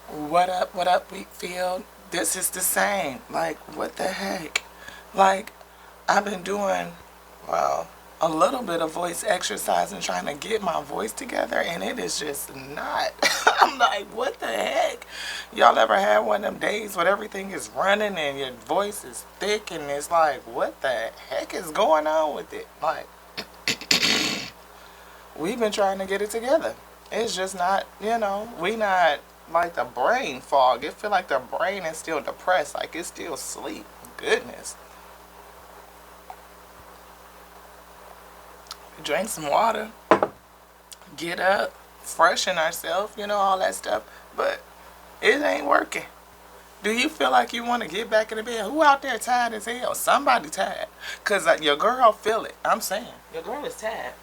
What up, Wheatfield? This is the same. Like, what the heck? Like, I've been doing, well, a little bit of voice exercise and trying to get my voice together, and it is just not. I'm like, what the heck? Y'all ever had one of them days where everything is running and your voice is thick, and it's like, what the heck is going on with it? Like, we've been trying to get it together. It's just not, we not like the brain fog. It feel like the brain is still depressed, like it's still asleep. Goodness. Drink some water, get up, freshen ourselves, all that stuff. But it ain't working. Do you feel like you want to get back in the bed? Who out there tired as hell? Somebody tired. Because your girl feel it. I'm saying. Your girl is tired.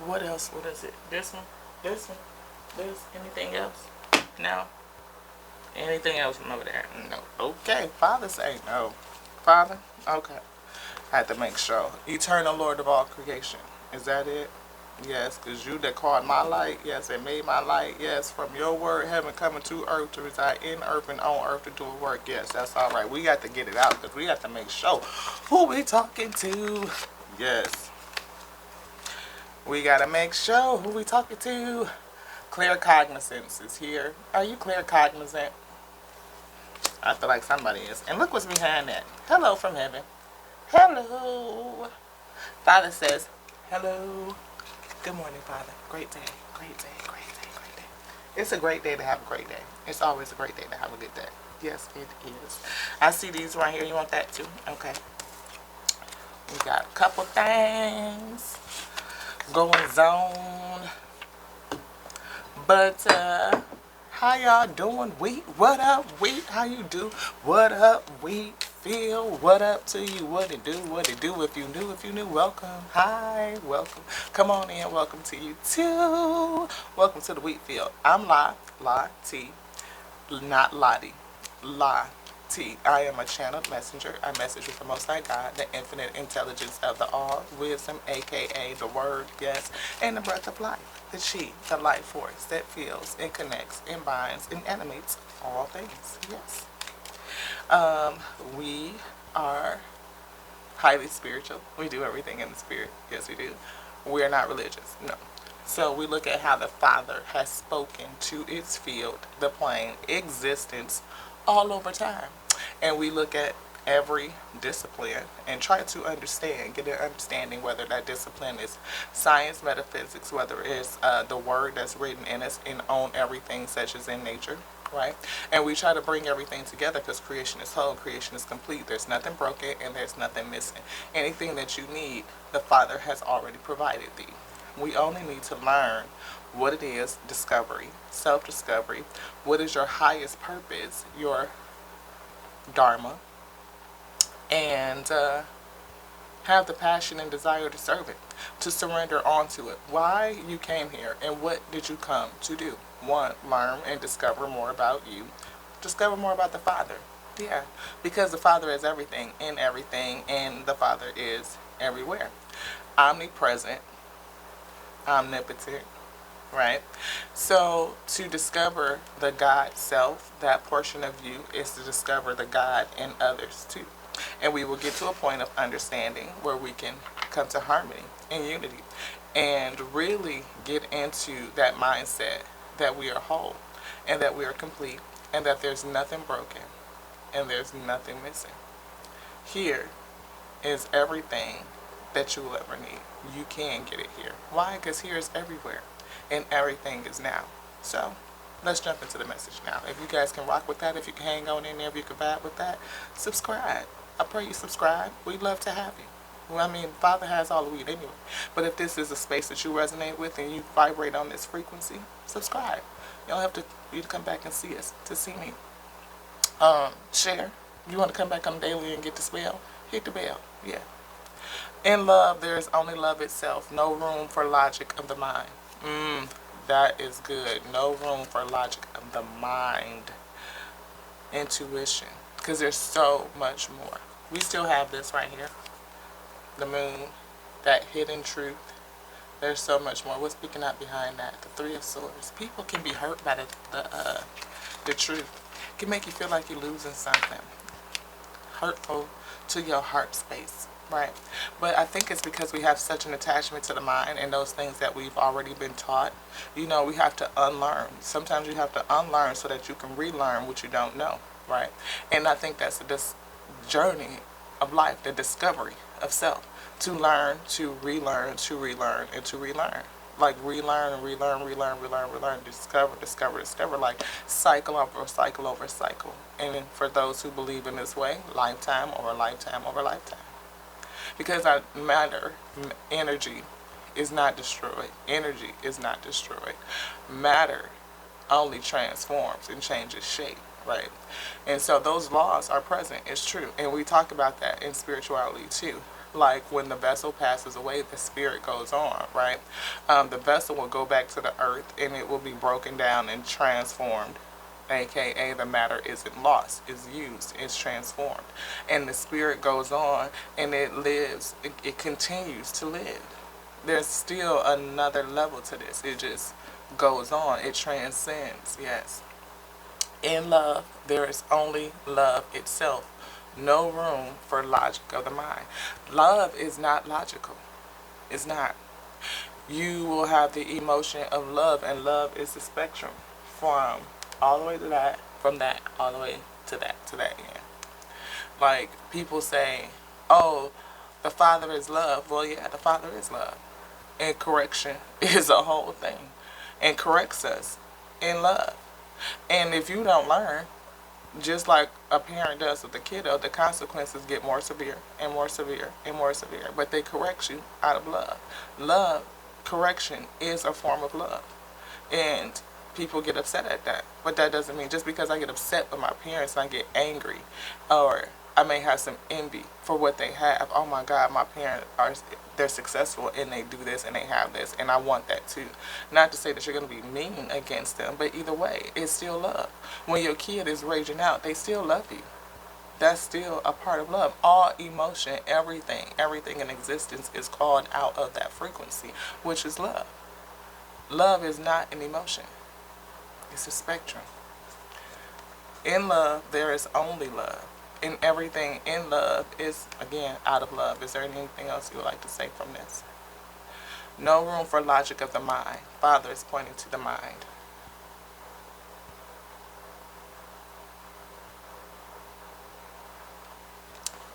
What else? What is it? This one? This one? This? Anything else? No? Anything else from over there? No. Okay. Father say no. Father? Okay. I had to make sure. Eternal Lord of all creation. Is that it? Yes, because you that called my light, yes, and made my light, yes, from your word, heaven coming to earth to reside in earth and on earth to do a work, yes, that's all right. We got to get it out because we got to make sure who we talking to, yes. We got to make sure who we talking to. Clear cognizance is here. Are you clear cognizant? I feel like somebody is. And look what's behind that. Hello from heaven. Hello. Father says, hello. Good morning, Father. Great day. Great day. Great day. Great day. It's a great day to have a great day. It's always a great day to have a good day. Yes, it is. I see these right here. You want that too? Okay. We got a couple things going on. But, how y'all doing? Wheat, what up? Wheat, how you do? What up, Wheat? Feel, what up to you? What it do? What it do? If you knew, welcome. Hi, welcome. Come on in, welcome to you too. Welcome to the Wheat Field. I'm La T, not Lottie. La T. I am a channeled messenger. I message with the Most High God, the infinite intelligence of the all, wisdom, aka the word, yes, and the breath of life, the chi, the life force that feels and connects and binds and animates all things, yes. We are highly spiritual. We do everything in the spirit. Yes, we do. We're not religious. No. So we look at how the Father has spoken to its field, the plane, existence, all over time. And we look at every discipline and try to understand, get an understanding whether that discipline is science, metaphysics, whether it's the word that's written in us and on everything, such as in nature, right? And we try to bring everything together because creation is whole, creation is complete. There's nothing broken and there's nothing missing. Anything that you need, the Father has already provided thee. We only need to learn what it is, discovery, self-discovery. What is your highest purpose, your dharma, and have the passion and desire to serve it, to surrender onto it. Why you came here and what did you come to do? One, learn and discover more about you. Discover more about the Father. Yeah, because the Father is everything, and the Father is everywhere. Omnipresent, omnipotent, right? So to discover the God self, that portion of you is to discover the God in others too. And we will get to a point of understanding where we can come to harmony and unity and really get into that mindset that we are whole and that we are complete and that there's nothing broken and there's nothing missing. Here is everything that you will ever need. You can get it here. Why? Because here is everywhere and everything is now. So let's jump into the message now. If you guys can rock with that, if you can hang on in there, if you can vibe with that, subscribe. I pray you subscribe. We'd love to have you. Well, I mean, Father has all the weed anyway. But if this is a space that you resonate with and you vibrate on this frequency, subscribe. You don't have to you to come back and see us, to see me. Share. You want to come back on daily and get the spell? Hit the bell. Yeah. In love, there is only love itself. No room for logic of the mind. That is good. No room for logic of the mind. Intuition. Because there's so much more. We still have this right here. The moon. That hidden truth. There's so much more. What's speaking out behind that? The Three of Swords. People can be hurt by the truth. It can make you feel like you're losing something. Hurtful to your heart space, right? But I think it's because we have such an attachment to the mind and those things that we've already been taught. You know, we have to unlearn. Sometimes you have to unlearn so that you can relearn what you don't know, right? And I think that's this journey of life, the discovery of self. To learn, to relearn, to relearn, and to relearn. Like relearn and relearn, relearn, relearn, relearn, discover, discover, discover, like cycle over cycle over cycle. And then for those who believe in this way, lifetime over lifetime over lifetime. Because our matter, energy is not destroyed. Energy is not destroyed. Matter only transforms and changes shape, right? And so those laws are present, it's true. And we talk about that in spirituality too. Like when the vessel passes away, the spirit goes on, right? The vessel will go back to the earth and it will be broken down and transformed. AKA the matter isn't lost, is used, is transformed. And the spirit goes on and it lives, it continues to live. There's still another level to this. It just goes on. It transcends, yes. In love, there is only love itself. No room for logic of the mind. Love is not logical. It's not. You will have the emotion of love, and love is the spectrum from all the way to that, from that, all the way to that end. Like, people say, oh, the Father is love. Well, yeah, the Father is love. And correction is a whole thing. And corrects us in love. And if you don't learn, just like a parent does with a kiddo, the consequences get more severe and more severe and more severe. But they correct you out of love. Love, correction is a form of love. And people get upset at that. But that doesn't mean just because I get upset with my parents and I get angry, or I may have some envy for what they have. Oh my God, my parents they're successful and they do this and they have this and I want that too. Not to say that you're going to be mean against them, but either way, it's still love. When your kid is raging out, they still love you. That's still a part of love. All emotion, everything in existence is called out of that frequency, which is love. Love is not an emotion. It's a spectrum. In love, there is only love. And everything in love is, again, out of love. Is there anything else you would like to say from this? No room for logic of the mind. Father is pointing to the mind.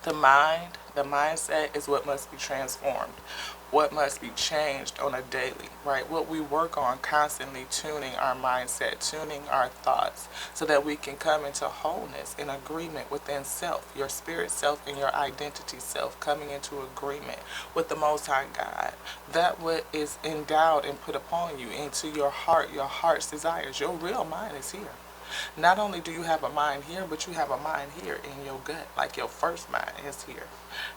The mind, the mindset is what must be transformed, what must be changed on a daily, right? What we work on constantly, tuning our mindset, tuning our thoughts, so that we can come into wholeness, in agreement within self, your spirit self and your identity self, coming into agreement with the Most High God. That what is endowed and put upon you into your heart, your heart's desires. Your real mind is here. Not only do you have a mind here, but you have a mind here in your gut, like your first mind is here.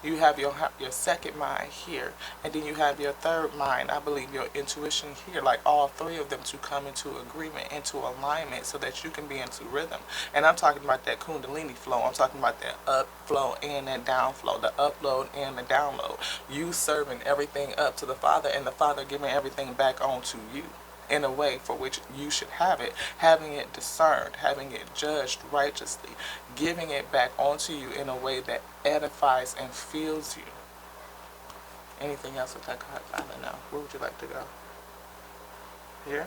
You have your second mind here, and then you have your third mind, I believe your intuition here, like all three of them to come into agreement, into alignment, so that you can be into rhythm. And I'm talking about that Kundalini flow. I'm talking about that up flow and that down flow, the upload and the download. You serving everything up to the Father, and the Father giving everything back onto you, in a way for which you should have it, having it discerned, having it judged righteously, giving it back onto you in a way that edifies and fills you. Anything else with that card, Father? No. Where would you like to go? Here?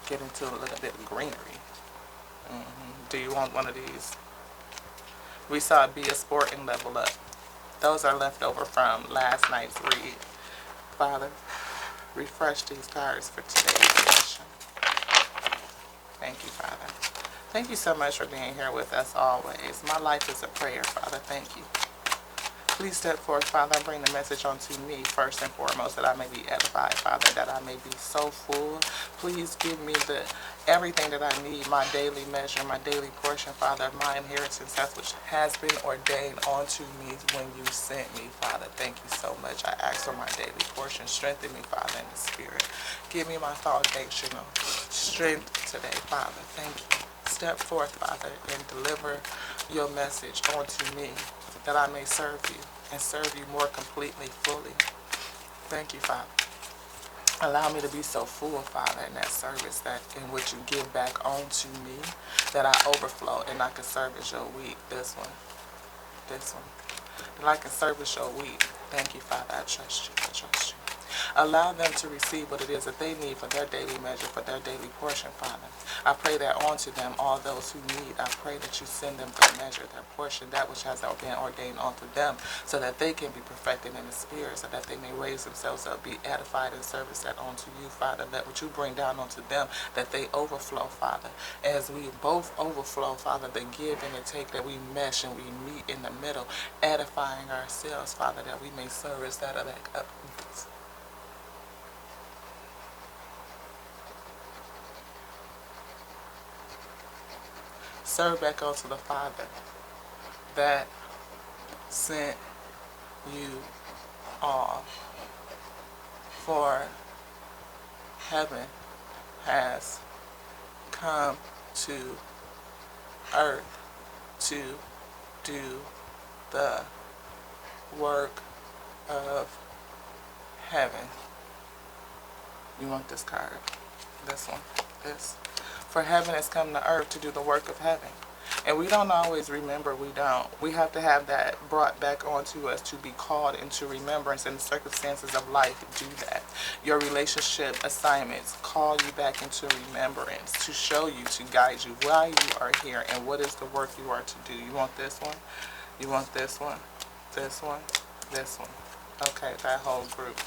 Get into a little bit of greenery. Do you want one of these? We saw Be a Sport and Level Up. Those are left over from last night's read. Father, refresh these cards for today's session. Thank you, Father. Thank you so much for being here with us always. My life is a prayer, Father. Thank you. Please step forth, Father, and bring the message onto me first and foremost, that I may be edified, Father, that I may be so full. Please give me everything that I need, my daily measure, my daily portion, Father, of my inheritance, that which has been ordained onto me when you sent me, Father. Thank you so much. I ask for my daily portion. Strengthen me, Father, in the Spirit. Give me my foundational strength today, Father. Thank you. Step forth, Father, and deliver your message onto me, that I may serve you and serve you more completely, fully. Thank you, Father. Allow me to be so full, Father, in that service, that in what you give back onto me, that I overflow and I can service your week. This one. That I can service your week. Thank you, Father. I trust you. I trust you. Allow them to receive what it is that they need for their daily measure, for their daily portion, Father. I pray that onto them, all those who need, I pray that you send them their measure, their portion, that which has been ordained onto them, so that they can be perfected in the spirit, so that they may raise themselves up, be edified and service that onto you, Father. Let what you bring down onto them, that they overflow, Father. As we both overflow, Father, the give and the take, that we mesh and we meet in the middle, edifying ourselves, Father, that we may service that other up. Serve back unto the Father that sent you all. For heaven has come to earth to do the work of heaven. You want this card? This one? This? For heaven has come to earth to do the work of heaven. And we don't always remember, we don't. We have to have that brought back onto us to be called into remembrance, and the circumstances of life do that. Your relationship assignments call you back into remembrance to show you, to guide you why you are here and what is the work you are to do. You want this one? You want this one? This one? This one? Okay, that whole group.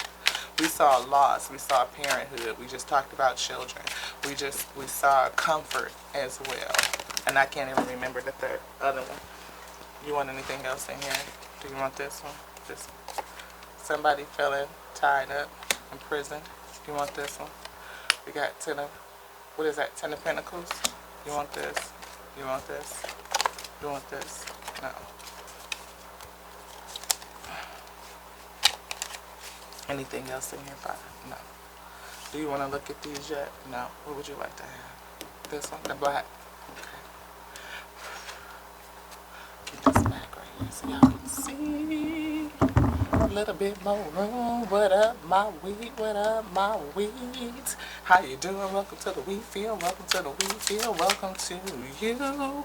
We saw loss, we saw parenthood, we just talked about children, we saw comfort as well. And I can't even remember the third other one. You want anything else in here? Do you want this one? This one. Somebody feeling tied up, imprisoned. You want this one? We got what is that, Ten of Pentacles? You want this? You want this? You want this? No. Anything else in here, Father? No. Do you want to look at these yet? No. What would you like to have? This one? The black? Okay. Get this back right here so y'all can see. A little bit more room. What up, my weed? What up, my weeds? How you doing? Welcome to the Wheat Field. Welcome to the Wheat Field. Welcome to you.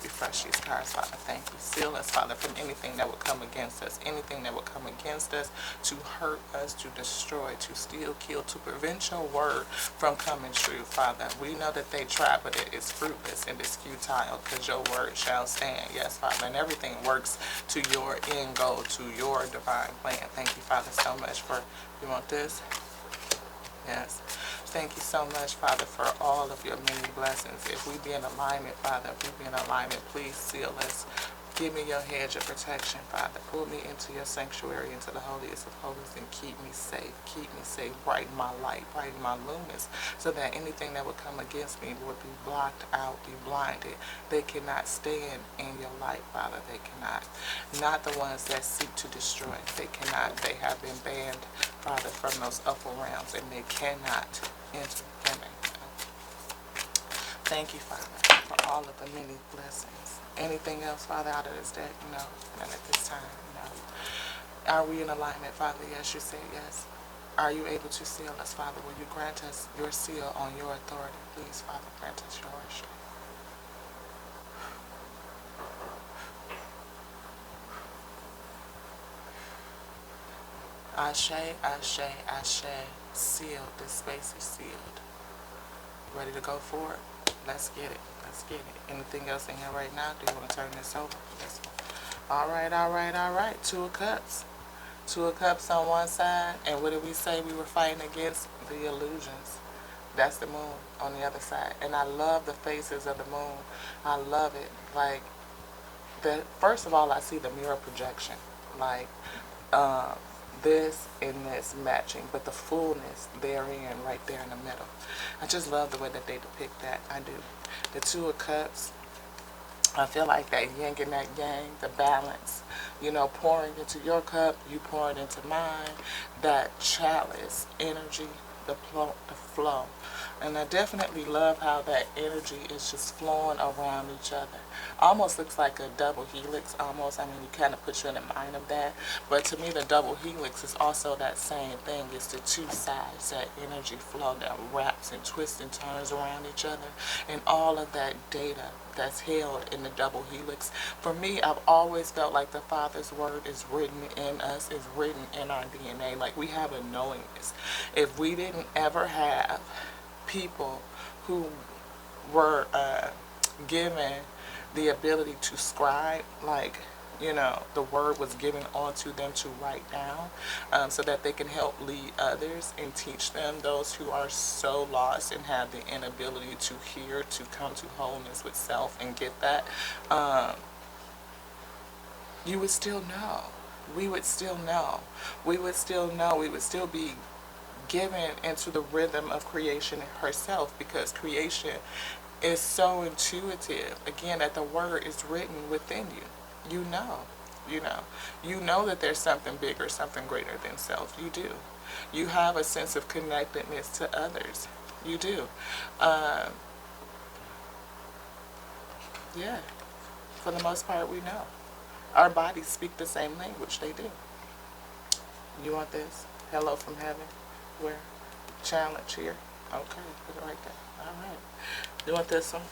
Refresh these cards, Father. Thank you. Seal us, Father, from anything that would come against us, anything that would come against us to hurt us, to destroy, to steal, kill, to prevent your word from coming true, Father. We know that they try, but it is fruitless and it's futile, because your word shall stand. Yes, Father, and everything works to your end goal, to your divine plan. Thank you, Father, so much for, you want this? Yes. Thank you so much, Father, for all of your many blessings. If we be in alignment, Father, if we be in alignment, please seal us. Give me your hedge of protection, Father. Pull me into your sanctuary, into the holiest of holies, and keep me safe. Keep me safe. Brighten my light. Brighten my luminous, so that anything that would come against me would be blocked out, be blinded. They cannot stand in your light, Father. They cannot. Not the ones that seek to destroy. They cannot. They have been banned, Father, from those upper realms, and they cannot enter. Thank you, Father, for all of the many blessings. Anything else, Father, out of this deck? No. None at this time? No. Are we in alignment, Father? Yes, you said yes. Are you able to seal us, Father? Will you grant us your seal on your authority? Please, Father, grant us yours. Ashe, Ashe, Ashe. Sealed. This space is sealed. Ready to go forward? Let's get it. Let's get it. Anything else in here right now? Do you want to turn this over? This one. All right, all right, all right. Two of Cups. Two of Cups on one side. And what did we say we were fighting against? The illusions. That's the moon on the other side. And I love the faces of the moon. I love it. Like, first of all, I see the mirror projection. Like, this and this matching, but the fullness therein, right there in the middle. I just love the way that they depict that. I do. The Two of Cups, I feel like that yin and that yang, the balance, you know, pouring into your cup, you pour it into mine, that chalice energy, the flow. And I definitely love how that energy is just flowing around each other. Almost looks like a double helix, almost. I mean, you kind of put you in the mind of that. But to me, the double helix is also that same thing. It's the two sides, that energy flow that wraps and twists and turns around each other. And all of that data that's held in the double helix. For me, I've always felt like the Father's word is written in us, is written in our DNA. Like we have a knowingness. If we didn't ever have people who were given the ability to scribe, like, the word was given onto them to write down, so that they can help lead others and teach them, those who are so lost and have the inability to hear, to come to wholeness with self and get that, you would still know. We would still know. We would still know. We would still be given into the rhythm of creation herself, because creation is so intuitive, again, that the word is written within you. You know, you know that there's something bigger, something greater than self. You do. You have a sense of connectedness to others. You do. Yeah, for the most part, we know. Our bodies speak the same language. They do. You want this? Hello from heaven? Where? Challenge here. Okay, put it right there. All right. You want this one?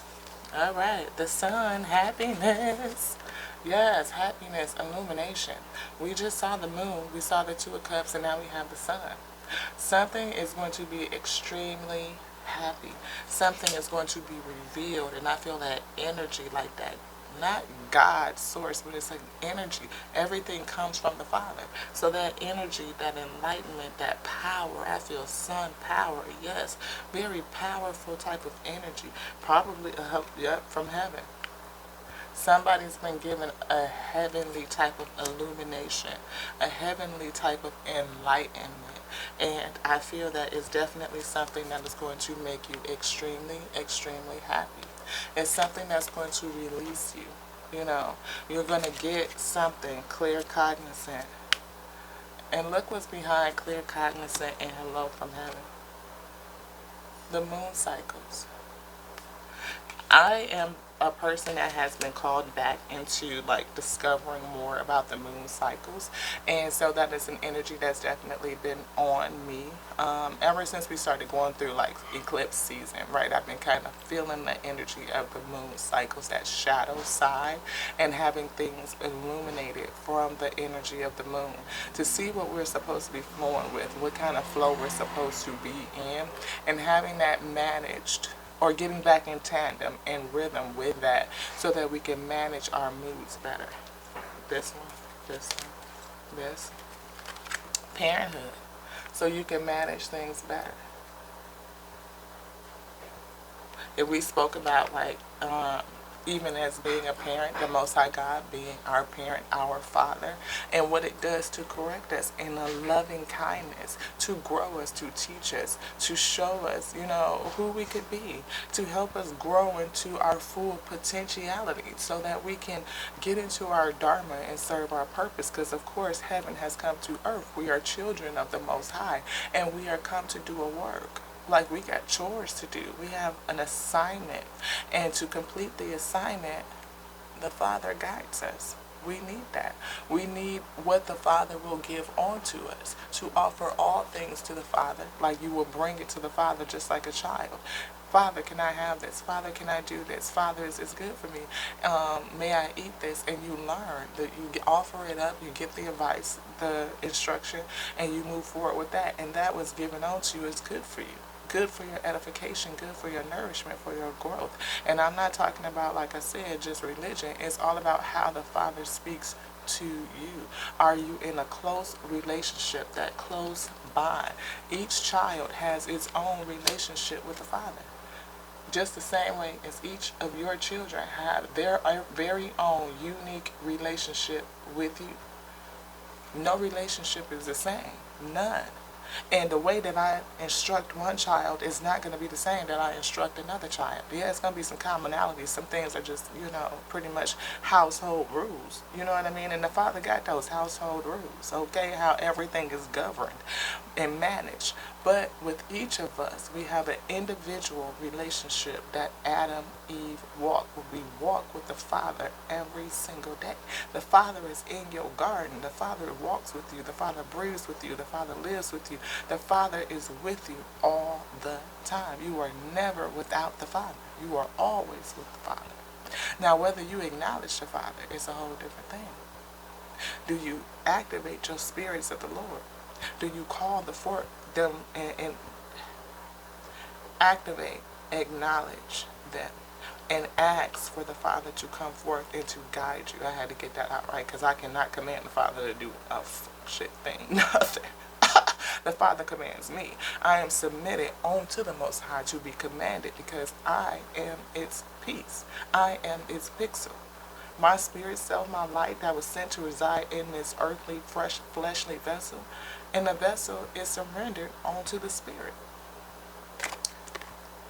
All right. The sun, happiness. Yes, happiness, illumination. We just saw the moon. We saw the Two of Cups, and now we have the sun. Something is going to be extremely happy. Something is going to be revealed, and I feel that energy like that. Not God's source, but it's like energy. Everything comes from the Father. So that energy, that enlightenment, that power, I feel sun power, yes. Very powerful type of energy. Probably from heaven. Somebody's been given a heavenly type of illumination, a heavenly type of enlightenment. And I feel that it's definitely something that is going to make you extremely, extremely happy. It's something that's going to release you. You're going to get something clear cognizant. And look what's behind clear cognizant and hello from heaven. The moon cycles. I am a person that has been called back into discovering more about the moon cycles, and so that is an energy that's definitely been on me ever since we started going through eclipse season, right? I've been kind of feeling the energy of the moon cycles, that shadow side, and having things illuminated from the energy of the moon to see what we're supposed to be flowing with, what kind of flow we're supposed to be in, and having that managed, or getting back in tandem and rhythm with that, so that we can manage our moods better. This one, this. Parenthood. So you can manage things better. If we spoke about even as being a parent, the Most High God being our parent, our Father, and what it does to correct us in a loving kindness, to grow us, to teach us, to show us, who we could be, to help us grow into our full potentiality so that we can get into our Dharma and serve our purpose. Because, of course, heaven has come to earth. We are children of the Most High, and we are come to do a work. We got chores to do. We have an assignment. And to complete the assignment, the Father guides us. We need that. We need what the Father will give onto us, to offer all things to the Father. You will bring it to the Father just like a child. Father, can I have this? Father, can I do this? Father, is this good for me? May I eat this? And you learn that you offer it up, you get the advice, the instruction, and you move forward with that. And that was given onto you is good for you. Good for your edification, good for your nourishment, for your growth. And I'm not talking about, like I said, just religion. It's all about how the Father speaks to you. Are you in a close relationship, that close bond? Each child has its own relationship with the Father. Just the same way as each of your children have their very own unique relationship with you. No relationship is the same. None. And the way that I instruct one child is not going to be the same that I instruct another child. Yeah, it's going to be some commonalities. Some things are just, pretty much household rules. You know what I mean? And the Father got those household rules, okay? How everything is governed and managed. But with each of us, we have an individual relationship that Adam, Eve walked. We walk with the Father every single day. The Father is in your garden. The Father walks with you. The Father breathes with you. The Father lives with you. The Father is with you all the time. You are never without the Father. You are always with the Father. Now, whether you acknowledge the Father is a whole different thing. Do you activate your spirits of the Lord? Do you call them and activate, acknowledge them, and ask for the Father to come forth and to guide you? I had to get that out right, because I cannot command the Father to do a shit thing, nothing. The Father commands me. I am submitted unto the Most High to be commanded, because I am its peace. I am its pixel. My spirit self, my light that was sent to reside in this earthly, fresh, fleshly vessel, and the vessel is surrendered onto the Spirit.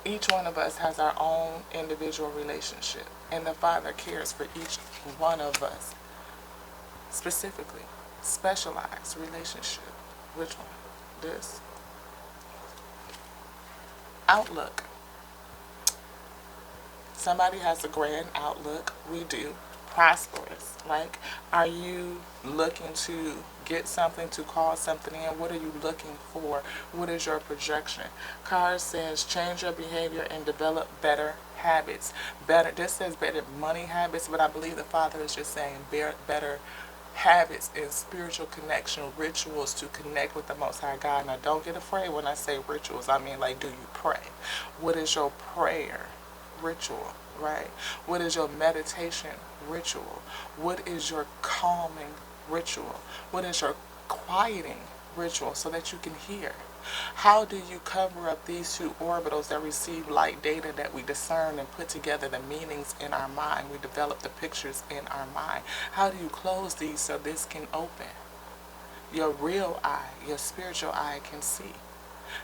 Each one of us has our own individual relationship, and the Father cares for each one of us. Specifically, specialized relationship. Which one? This. Outlook. Somebody has a grand outlook. We do. Prosperous. Like, are you looking to get something, to call something in? What are you looking for? What is your projection? Card says change your behavior and develop better habits. Better. This says better money habits, but I believe the Father is just saying better habits and spiritual connection, rituals to connect with the Most High God. Now, don't get afraid when I say rituals. I mean, like, do you pray? What is your prayer ritual, right? What is your meditation ritual? What is your calming ritual? What is your quieting ritual so that you can hear? How do you cover up these two orbitals that receive light data that we discern and put together the meanings in our mind? We develop the pictures in our mind. How do you close these so this can open? Your real eye, your spiritual eye can see.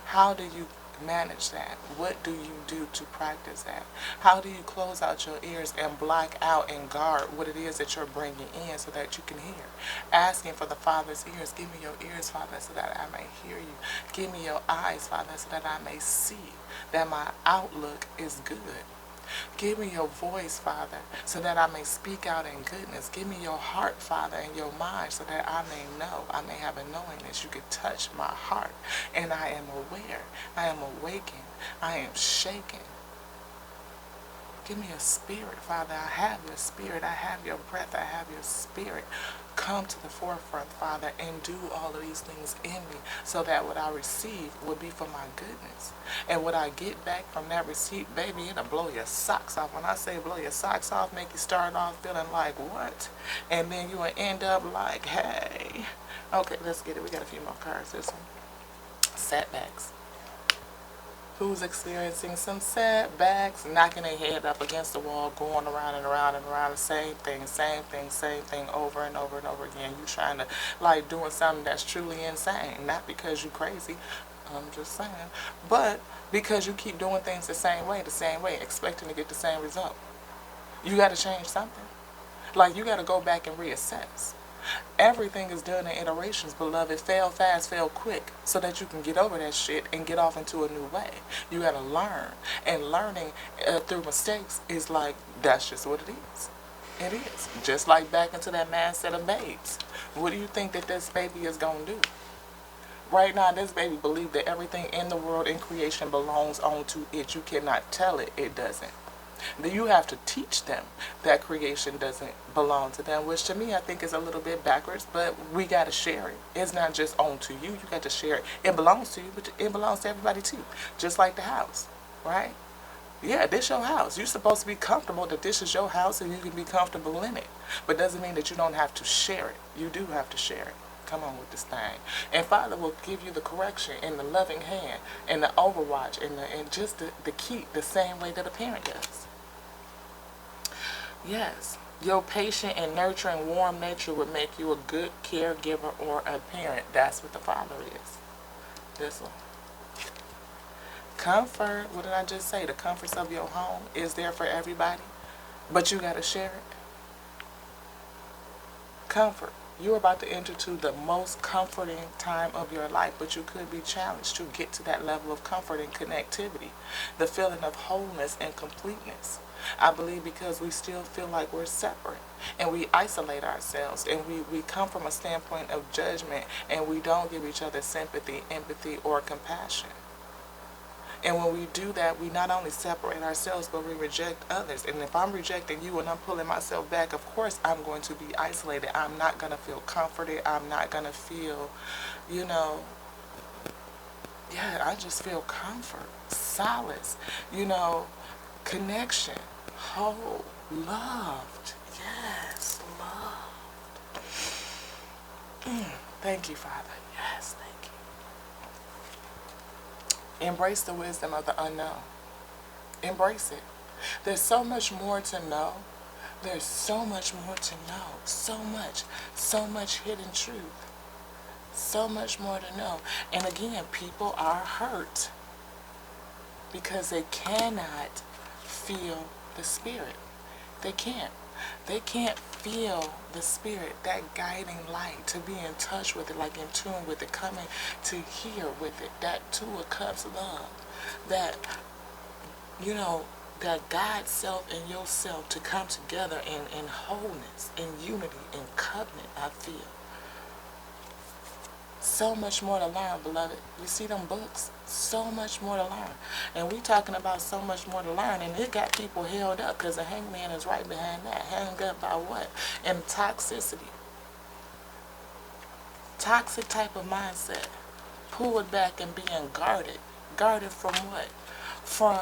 How do you manage that? What do you do to practice that? How do you close out your ears and block out and guard what it is that you're bringing in so that you can hear? Asking for the Father's ears. Give me your ears, Father, so that I may hear you. Give me your eyes, Father, so that I may see that my outlook is good. Give me your voice, Father, so that I may speak out in goodness. Give me your heart, Father, and your mind, so that I may know, I may have a knowingness. You could touch my heart, and I am aware. I am awakened. I am shaken. Give me a spirit, Father. I have your spirit. I have your breath. I have your spirit. Come to the forefront, Father, and do all of these things in me so that what I receive will be for my goodness. And what I get back from that receipt, baby, it'll blow your socks off. When I say blow your socks off, make you start off feeling like, what? And then you will end up like, hey. Okay, let's get it. We got a few more cards. This one. Setbacks. Who's experiencing some setbacks, knocking their head up against the wall, going around and around and around, the same thing over and over and over again. You trying to, like, doing something that's truly insane, not because you crazy, I'm just saying, but because you keep doing things the same way, expecting to get the same result. You got to change something. Like, you got to go back and reassess. Everything is done in iterations, beloved. Fail fast, fail quick, so that you can get over that shit and get off into a new way. You gotta learn, and learning through mistakes is like, that's just what it is. It is. Just like back into that mindset of babes. What do you think that this baby is gonna do? Right now, this baby believes that everything in the world in creation belongs onto it. You cannot tell it doesn't. Then you have to teach them that creation doesn't belong to them, which to me I think is a little bit backwards, but we got to share it. It's not just on to you. You got to share it. It belongs to you, but it belongs to everybody too. Just like the house, right? Yeah, this your house. You're supposed to be comfortable that this is your house and you can be comfortable in it. But doesn't mean that you don't have to share it. You do have to share it. Come on with this thing. And Father will give you the correction and the loving hand and the overwatch and just the keep the same way that a parent does. Yes, your patient and nurturing warm nature would make you a good caregiver or a parent. That's what the Father is. This one. Comfort, what did I just say? The comforts of your home is there for everybody, but you got to share it. Comfort. You're about to enter to the most comforting time of your life, but you could be challenged to get to that level of comfort and connectivity, the feeling of wholeness and completeness. I believe because we still feel like we're separate and we isolate ourselves and we come from a standpoint of judgment and we don't give each other sympathy, empathy, or compassion. And when we do that, we not only separate ourselves, but we reject others. And if I'm rejecting you and I'm pulling myself back, of course I'm going to be isolated. I'm not going to feel comforted. I'm not going to feel, you know, I just feel comfort, solace, connection, whole, loved. Yes, loved. Thank you, Father. Yes, thank you. Embrace the wisdom of the unknown. Embrace it. There's so much more to know. There's so much more to know. So much hidden truth. So much more to know. And again, people are hurt because they cannot feel the spirit. They can't. They can't feel the spirit, that guiding light, to be in touch with it, like in tune with it, coming to hear with it, that Two of Cups love, that, that God self and yourself to come together in wholeness, in unity, in covenant, I feel. So much more to learn, beloved. You see them books? So much more to learn. And we talking about so much more to learn, and it got people held up because the hangman is right behind that. Hung up by what? And toxicity. Toxic type of mindset. Pulled back and being guarded. Guarded from what? From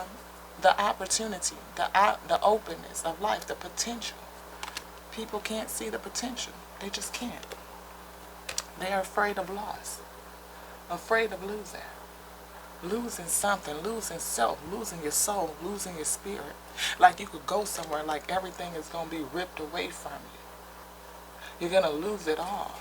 the opportunity, the openness of life, the potential. People can't see the potential. They just can't. They're afraid of loss, afraid of losing something, losing self, losing your soul, losing your spirit. Like you could go somewhere like everything is going to be ripped away from you. You're going to lose it all.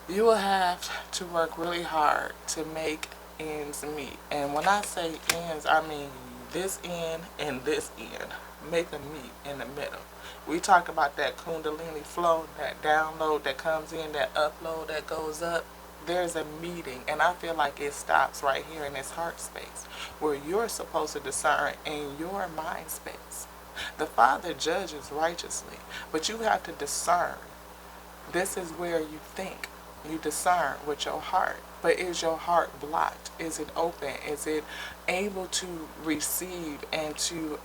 You will have to work really hard to make ends meet. And when I say ends, I mean this end and this end. Make them meet in the middle. We talk about that Kundalini flow, that download that comes in, that upload that goes up. There's a meeting, and I feel like it stops right here in this heart space, where you're supposed to discern in your mind space. The Father judges righteously, but you have to discern. This is where you think. You discern with your heart. But is your heart blocked? Is it open? Is it able to receive and to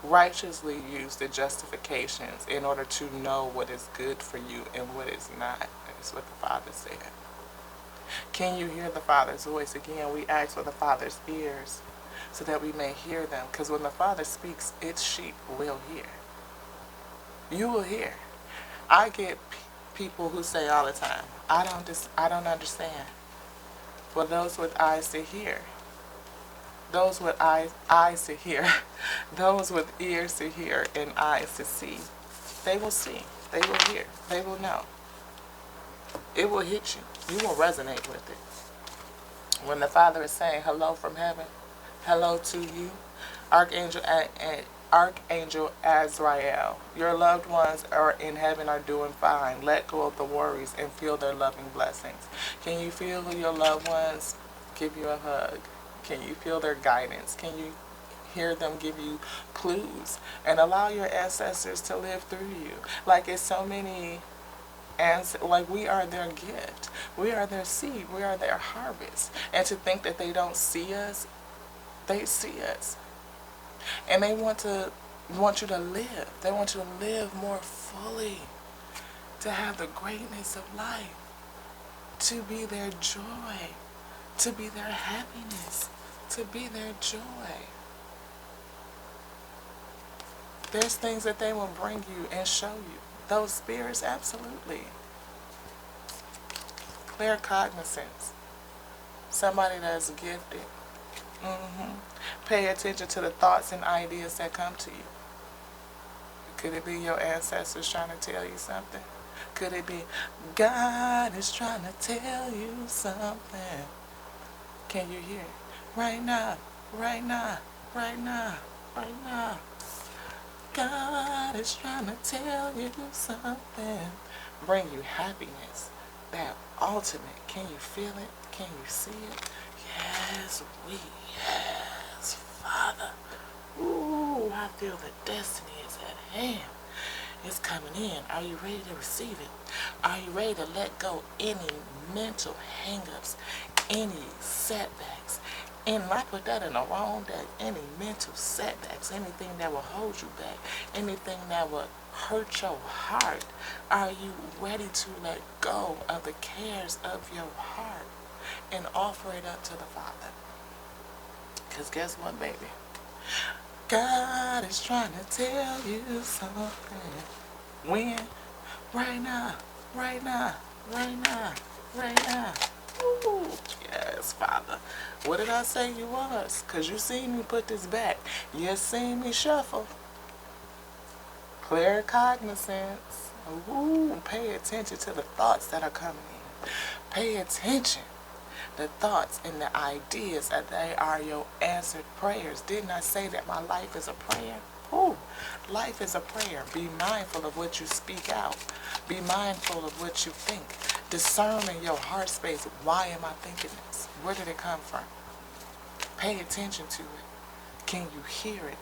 righteously use the justifications in order to know what is good for you and what is not? That's what the Father said. Can you hear the Father's voice? Again, we ask for the Father's ears so that we may hear them. Because when the Father speaks, its sheep will hear. You will hear. I get people who say all the time, I don't understand. Well, those with eyes to hear. Those with eyes to hear. Those with ears to hear and eyes to see. They will see. They will hear. They will know. It will hit you. You will resonate with it. When the Father is saying hello from heaven, hello to you, Archangel Azrael, your loved ones are in heaven are doing fine. Let go of the worries and feel their loving blessings. Can you feel your loved ones give you a hug? Can you feel their guidance? Can you hear them give you clues? And allow your ancestors to live through you. Like it's so many, like we are their gift. We are their seed. We are their harvest. And to think that they don't see us, they see us. And they want you to live. They want you to live more fully. To have the greatness of life. To be their joy. To be their happiness. To be their joy. There's things that they will bring you and show you. Those spirits, absolutely. Clear cognizance. Somebody that's gifted. Pay attention to the thoughts and ideas that come to you. Could it be your ancestors trying to tell you something? Could it be God is trying to tell you something? Can you hear it? Right now, right now. right now, right now. God is trying to tell you something. Bring you happiness. That ultimate. Can you feel it? Can you see it? Yes, yes, Father. Ooh, I feel the destiny is at hand. It's coming in. Are you ready to receive it? Are you ready to let go any mental hangups, any setbacks? And I put that in the wrong day. Any mental setbacks, anything that will hold you back, anything that will hurt your heart. Are you ready to let go of the cares of your heart and offer it up to the Father? Because guess what, baby? God is trying to tell you something. When? Right now. Right now. Right now. Right now. Ooh, yes, Father. What did I say you was? Because you seen me put this back. You seen me shuffle. Clear cognizance. Ooh, pay attention to the thoughts that are coming in. Pay attention. The thoughts and the ideas that they are your answered prayers. Didn't I say that my life is a prayer? Ooh, life is a prayer. Be mindful of what you speak out. Be mindful of what you think. Discern in your heart space, why am I thinking this? Where did it come from? Pay attention to it. Can you hear it?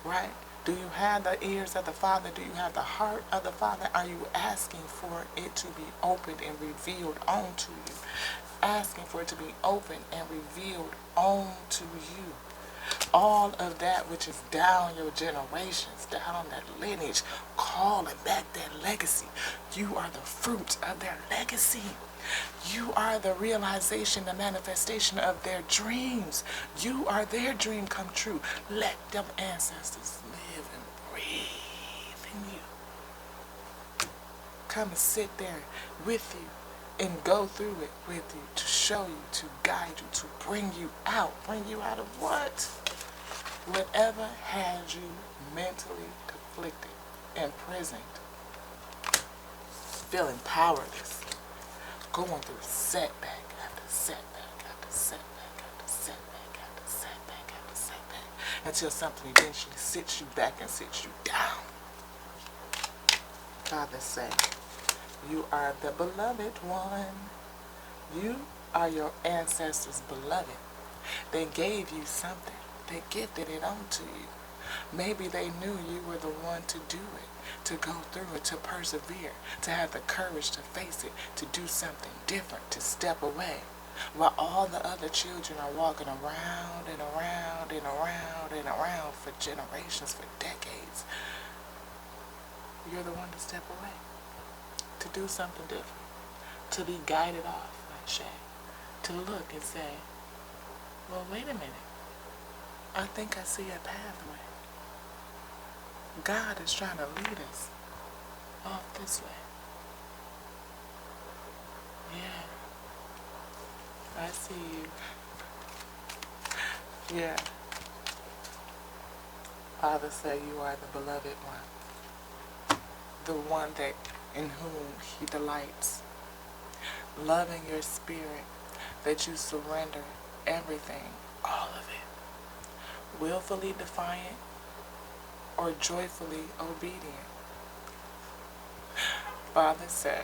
Right? Do you have the ears of the Father? Do you have the heart of the Father? Are you asking for it to be opened and revealed onto you? Asking for it to be opened and revealed onto you. All of that which is down your generations, down that lineage, calling back that legacy. You are the fruit of their legacy. You are the realization, the manifestation of their dreams. You are their dream come true. Let them ancestors live and breathe in you. Come and sit there with you and go through it with you, to show you, to guide you, to bring you out. Bring you out of what? Whatever had you mentally conflicted, imprisoned, feeling powerless, going through setback after setback after setback after setback after setback after setback, until something eventually sits you back and sits you down. Father said, you are the beloved one. You are your ancestors' beloved. They gave you something. They gifted it onto you. Maybe they knew you were the one to do it, to go through it, to persevere, to have the courage to face it, to do something different, to step away. While all the other children are walking around and around and around and around for generations, for decades, you're the one to step away, to do something different, to be guided off, like Shay, to look and say, well, wait a minute. I think I see a pathway. God is trying to lead us off this way. Yeah. I see you. Yeah. Father said you are the beloved one. The one that in whom he delights. Loving your spirit, that you surrender everything, all of it. Willfully defiant or joyfully obedient. Father say,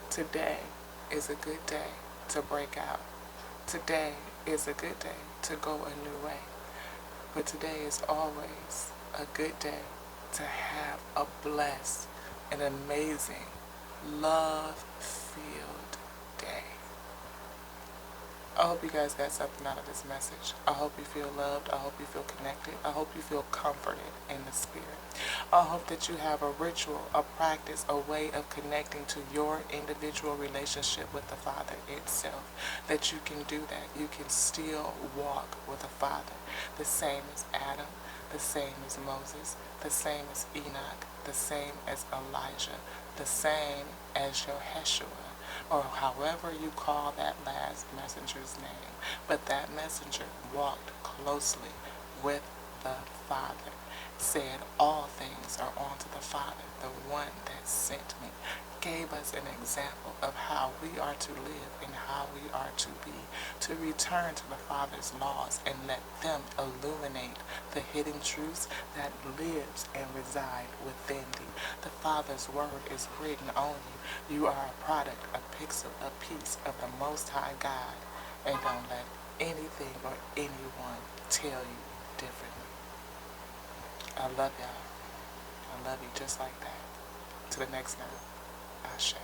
today is a good day to break out. Today is a good day to go a new way. But today is always a good day to have a blessed and amazing, love-filled day. I hope you guys got something out of this message. I hope you feel loved. I hope you feel connected. I hope you feel comforted in the spirit. I hope that you have a ritual, a practice, a way of connecting to your individual relationship with the Father itself. That you can do that. You can still walk with the Father. The same as Adam, the same as Moses, the same as Enoch, the same as Elijah, the same as Yeshua, or however you call that last messenger's name. But that messenger walked closely with the Father, said all things are unto the Father, the one that sent me. gave us an example of how we are to live and how we are to be, to return to the Father's laws and let them illuminate the hidden truths that lives and reside within thee. The Father's word is written on you. You are a product, a pixel, a piece of the Most High God, and don't let anything or anyone tell you differently. I love y'all. I love you just like that. To the next night. Ashe.